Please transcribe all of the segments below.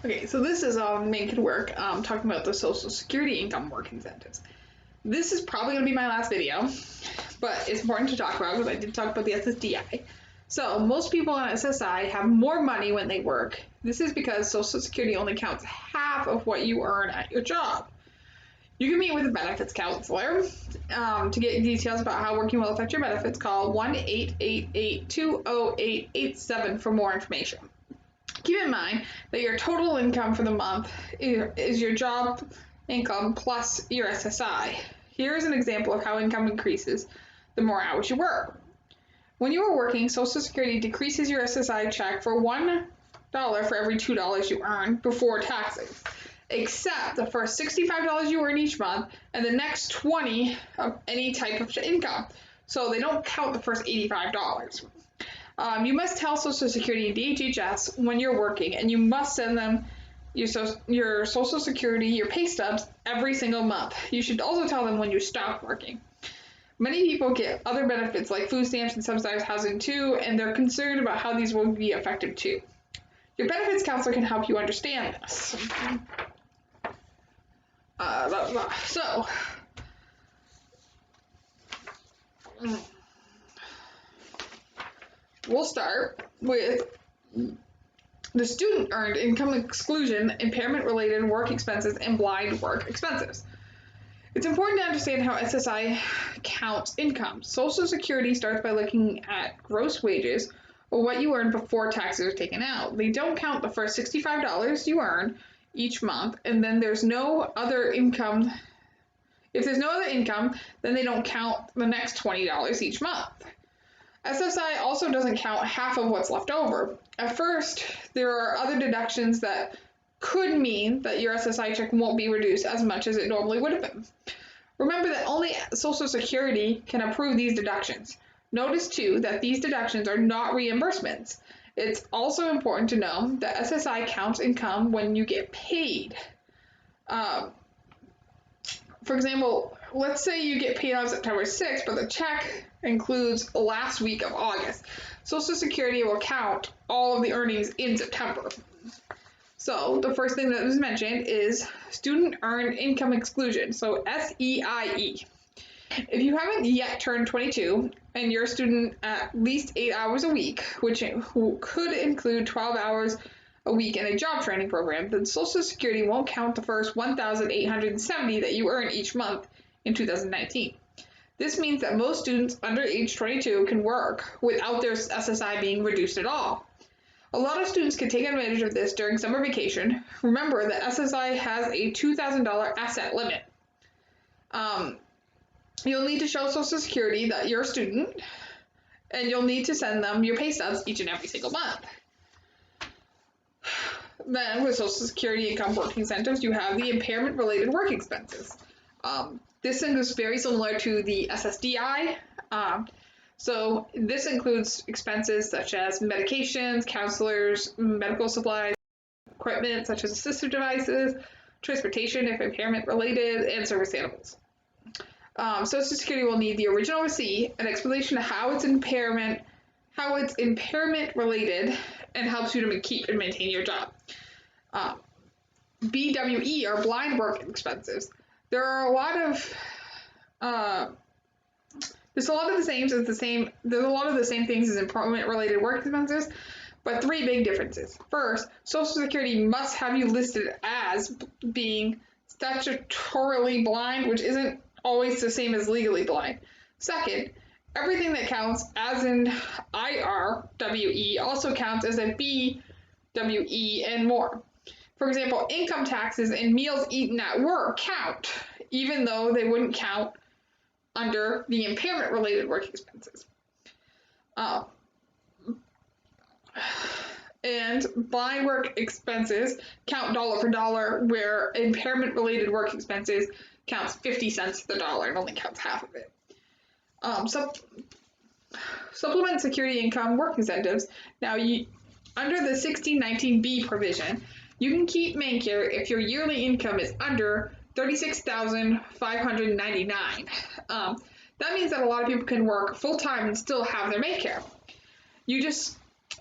Okay, so this is Maine Could Work, talking about the Social Security income work incentives. This is probably going to be my last video, but it's important to talk about because I did talk about the SSDI. So most people on SSI have more money when they work. This is because Social Security only counts half of what you earn at your job. You can meet with a benefits counselor to get details about how working will affect your benefits. Call 1-888-208-87 for more information. Keep in mind that your total income for the month is your job income plus your SSI. Here's an example of how income increases the more hours you work. When you are working, Social Security decreases your SSI check for $1 for every $2 you earn before taxes, except the first $65 you earn each month and the next $20 of any type of income. So they don't count the first $85. You must tell Social Security and DHHS when you're working, and you must send them your Social Security, your pay stubs every single month. You should also tell them when you stop working. Many people get other benefits like food stamps and subsidized housing too, and they're concerned about how these will be effective too. Your benefits counselor can help you understand this. So, we'll start with the student earned income exclusion, impairment related work expenses, and blind work expenses. It's important to understand how SSI counts income. Social Security starts by looking at gross wages, or what you earn before taxes are taken out. They don't count the first $65 you earn each month, and then there's no other income. If there's no other income, then they don't count the next $20 each month. SSI also doesn't count half of what's left over. At first, there are other deductions that could mean that your SSI check won't be reduced as much as it normally would have been. Remember that only Social Security can approve these deductions. Notice too that these deductions are not reimbursements. It's also important to know that SSI counts income when you get paid. For example, let's say you get paid on September 6th, but the check includes last week of August. Social Security will count all of the earnings in September. So the first thing that was mentioned is student earned income exclusion, so SEIE. If you haven't yet turned 22 and you're a student at least 8 hours a week, which could include 12 hours a week in a job training program, then Social Security won't count the first $1,870 that you earn each month in 2019. This means that most students under age 22 can work without their SSI being reduced at all. A lot of students can take advantage of this during summer vacation. Remember that SSI has a $2,000 asset limit. You'll need to show Social Security that you're a student, and you'll need to send them your pay stubs each and every single month. Then with Social Security income work incentives, you have the impairment related work expenses. This thing is very similar to the SSDI. So this includes expenses such as medications, counselors, medical supplies, equipment such as assistive devices, transportation if impairment related, and service animals. Social Security will need the original receipt, an explanation of how it's impairment related, and helps you to keep and maintain your job. BWE are blind work expenses. There's a lot of the same things as employment related work expenses, but three big differences. First, Social Security must have you listed as being statutorily blind, which isn't always the same as legally blind. Second, everything that counts as an IRWE also counts as a BWE and more. For example, income taxes and meals eaten at work count, even though they wouldn't count under the impairment related work expenses. And blind work expenses count dollar for dollar, where impairment related work expenses counts 50 cents to the dollar and only counts half of it. Supplement security income work incentives. Now, under the 1619B provision, you can keep Medicare if your yearly income is under $36,599. That means that a lot of people can work full time and still have their Medicare. You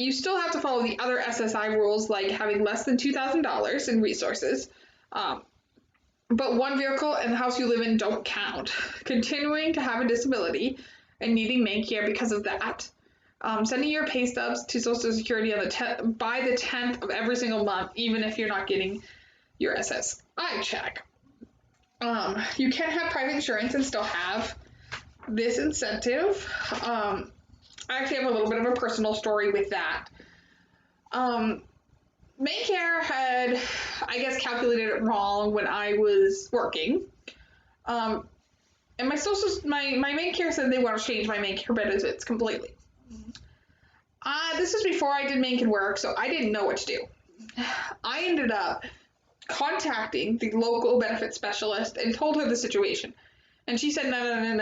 You still have to follow the other SSI rules, like having less than $2,000 in resources. But one vehicle and the house you live in don't count. Continuing to have a disability and needing Maine care because of that. Sending your pay stubs to Social Security on by the 10th of every single month, even if you're not getting your SSI check. You can have private insurance and still have this incentive. I actually have a little bit of a personal story with that. Medicare had, I guess, calculated it wrong when I was working. And my Medicare said they want to change my Medicare benefits completely. This was before I did Maine work, so I didn't know what to do. I ended up contacting the local benefit specialist and told her the situation. And she said, no.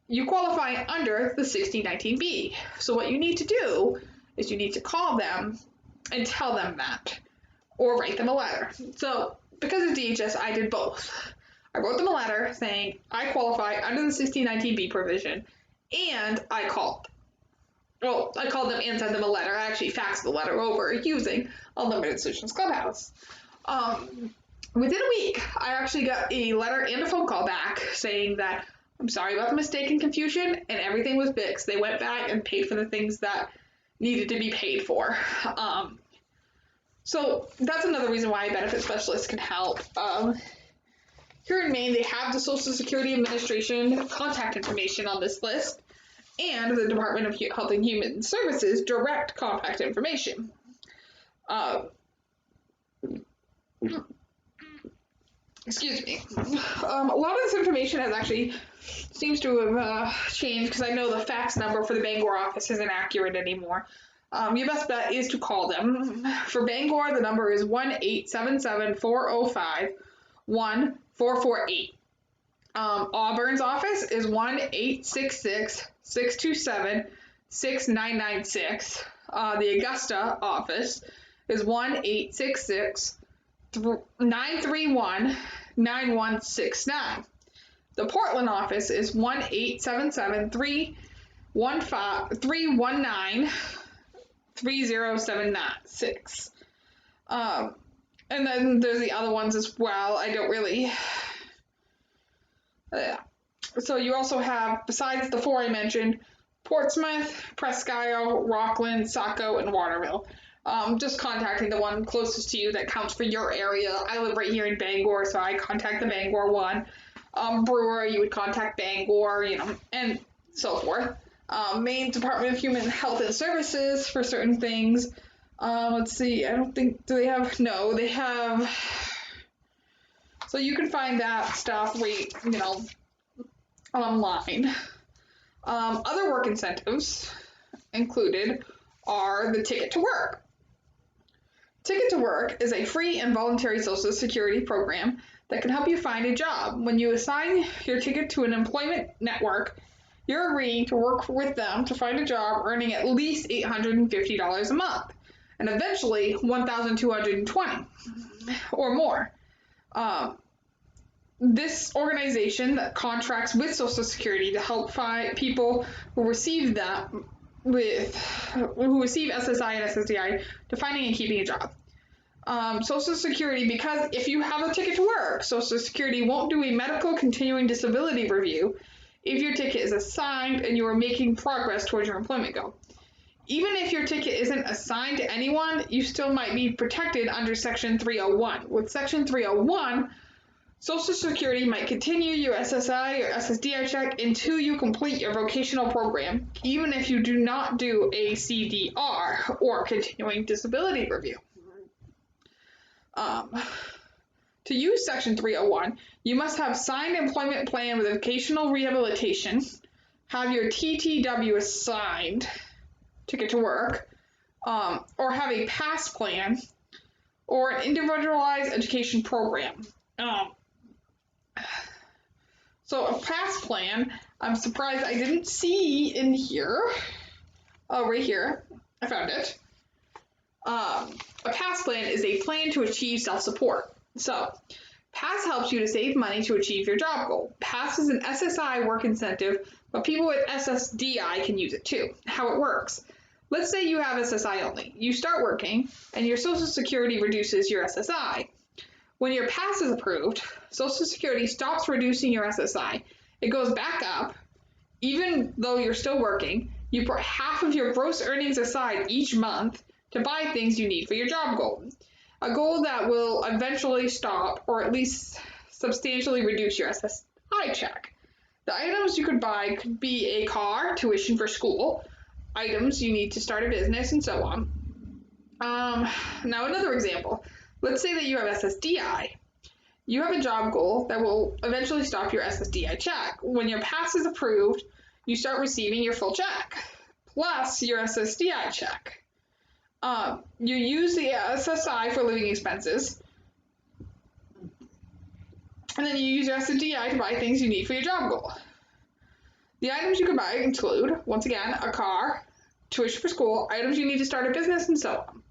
You qualify under the 1619B. So what you need to do is you need to call them and tell them that, or write them a letter. So because of DHS, I did both. I wrote them a letter saying I qualify under the 1619B provision, and I called. Well, I called them and sent them a letter. I actually faxed the letter over using Unlimited Solutions Clubhouse. Within a week, I actually got a letter and a phone call back saying that I'm sorry about the mistake and confusion, and everything was fixed. They went back and paid for the things that needed to be paid for. So that's another reason why a benefit specialist can help. Here in Maine, they have the Social Security Administration contact information on this list, and the Department of Health and Human Services direct contact information. Excuse me. A lot of this information has actually seems to have changed, because I know the fax number for the Bangor office isn't accurate anymore. Your best bet is to call them. For Bangor, the number is 1-877-405-1448. Auburn's office is 1-866-627-6996. The Augusta office is 1-866-931-9169. The Portland office is 1-877-319-3076. And then there's the other ones as well. I don't really... So you also have, besides the four I mentioned, Portsmouth, Presque Isle, Rockland, Saco, and Waterville. Just contacting the one closest to you that counts for your area. I live right here in Bangor, so I contact the Bangor one. Brewer, you would contact Bangor, and so forth. Maine Department of Human Health and Services for certain things. Let's see, I don't think, do they have, no, they have, so you can find that stuff right, online. Other work incentives included are the Ticket to Work. Ticket to Work is a free and voluntary Social Security program that can help you find a job. When you assign your ticket to an employment network, you're agreeing to work with them to find a job earning at least $850 a month, and eventually $1,220 or more. This organization contracts with Social Security to help find people who receive SSI and SSDI to finding and keeping a job. Social Security, because if you have a ticket to work, Social Security won't do a medical continuing disability review if your ticket is assigned and you are making progress towards your employment goal. Even if your ticket isn't assigned to anyone, you still might be protected under Section 301. With Section 301, Social Security might continue your SSI or SSDI check until you complete your vocational program, even if you do not do a CDR or continuing disability review. To use Section 301, you must have signed employment plan with vocational rehabilitation, have your TTW assigned, Ticket to Work, or have a PASS plan or an individualized education program. So a PASS plan, I'm surprised I didn't see in here. Oh, right here, I found it. A PASS plan is a plan to achieve self-support. So PASS helps you to save money to achieve your job goal. PASS is an SSI work incentive, but people with SSDI can use it too. How it works. Let's say you have SSI only. You start working and your Social Security reduces your SSI. When your pass is approved, Social Security stops reducing your SSI. It goes back up, even though you're still working. You put half of your gross earnings aside each month to buy things you need for your job goal. A goal that will eventually stop or at least substantially reduce your SSI check. The items you could buy could be a car, tuition for school, items you need to start a business, and so on. Now another example. Let's say that you have SSDI. You have a job goal that will eventually stop your SSDI check. When your pass is approved, you start receiving your full check, plus your SSDI check. You use the SSI for living expenses, and then you use your SSDI to buy things you need for your job goal. The items you can buy include, once again, a car, tuition for school, items you need to start a business, and so on.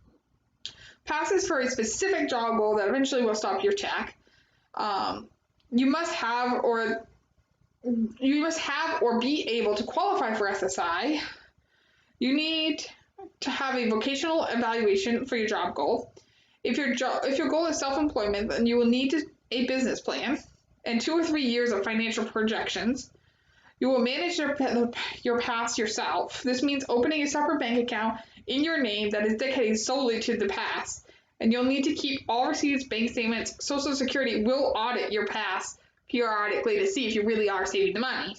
Passes for a specific job goal that eventually will stop your check. You must have or be able to qualify for SSI. You need to have a vocational evaluation for your job goal. If your goal is self-employment, then you will need a business plan and 2 or 3 years of financial projections. You will manage your pass yourself. This means opening a separate bank account in your name that is dedicated solely to the pass. And you'll need to keep all receipts, bank statements. Social Security will audit your pass periodically to see if you really are saving the money.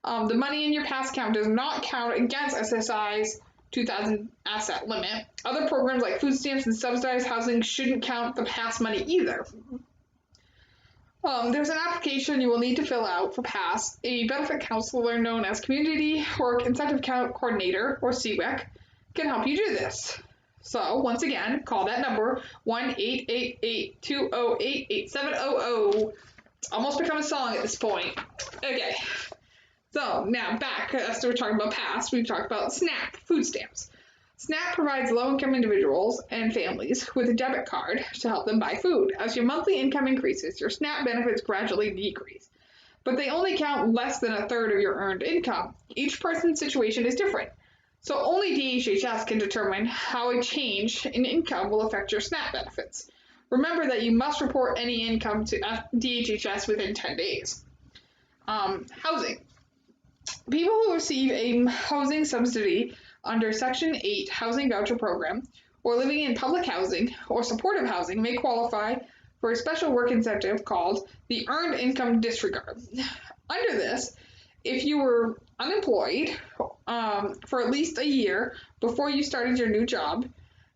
The money in your pass account does not count against SSI's 2,000 asset limit. Other programs like food stamps and subsidized housing shouldn't count the pass money either. There's an application you will need to fill out for PASS. A benefit counselor known as Community Work Incentive Coordinator, or CWIC, can help you do this. So, once again, call that number, 1-888-208-8700. It's almost become a song at this point. Okay, so now back, after we're talking about PASS, we've talked about SNAP, food stamps. SNAP provides low-income individuals and families with a debit card to help them buy food. As your monthly income increases, your SNAP benefits gradually decrease, but they only count less than a third of your earned income. Each person's situation is different, so only DHHS can determine how a change in income will affect your SNAP benefits. Remember that you must report any income to DHHS within 10 days. Housing. People who receive a housing subsidy under Section 8 Housing Voucher Program or living in public housing or supportive housing may qualify for a special work incentive called the Earned Income Disregard. Under this, if you were unemployed for at least a year before you started your new job,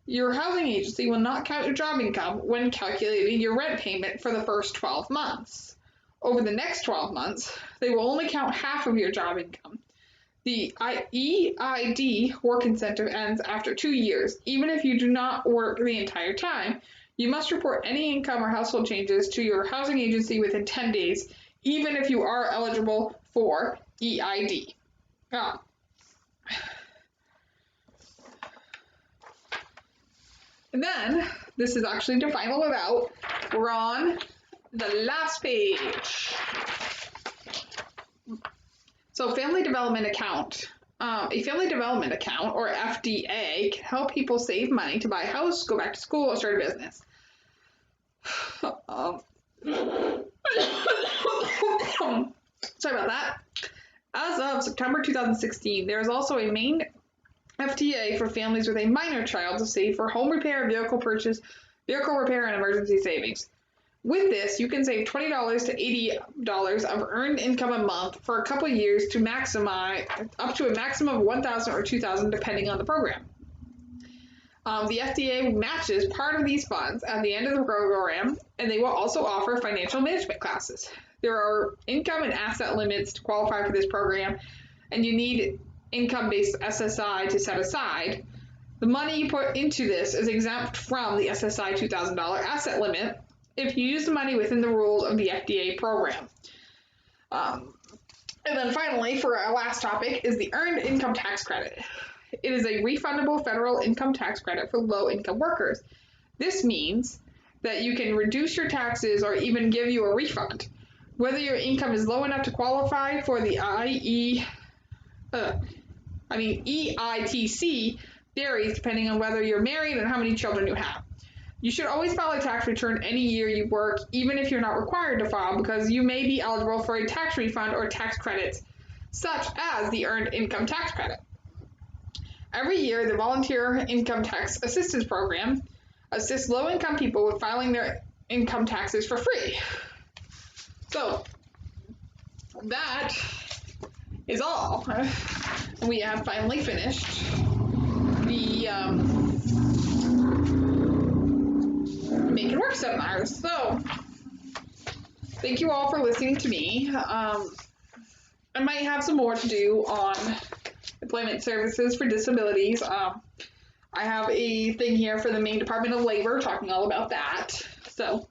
your housing agency will not count your job income when calculating your rent payment for the first 12 months. Over the next 12 months, they will only count half of your job income. The EID work incentive ends after 2 years. Even if you do not work the entire time, you must report any income or household changes to your housing agency within 10 days, even if you are eligible for EID. And then, this is actually the final without. We're on the last page. So family development account. A family development account, or FDA, can help people save money to buy a house, go back to school, or start a business. Sorry about that. As of September 2016, there is also a Maine FTA for families with a minor child to save for home repair, vehicle purchase, vehicle repair, and emergency savings. With this, you can save $20 to $80 of earned income a month for a couple of years to maximize up to a maximum of $1,000 or $2,000 depending on the program. The FDA matches part of these funds at the end of the program, and they will also offer financial management classes. There are income and asset limits to qualify for this program, and you need income-based SSI to set aside. The money you put into this is exempt from the SSI $2,000 asset limit if you use the money within the rules of the FDA program. And then finally, for our last topic, is the Earned Income Tax Credit. It is a refundable federal income tax credit for low-income workers. This means that you can reduce your taxes or even give you a refund. Whether your income is low enough to qualify for the EITC varies depending on whether you're married and how many children you have. You should always file a tax return any year you work, even if you're not required to file, because you may be eligible for a tax refund or tax credits, such as the Earned Income Tax Credit. Every year, the Volunteer Income Tax Assistance Program assists low-income people with filing their income taxes for free. So, that is all. We have finally finished the Make It Work seminars. So, thank you all for listening to me. I might have some more to do on employment services for disabilities. I have a thing here for the Maine Department of Labor talking all about that. So,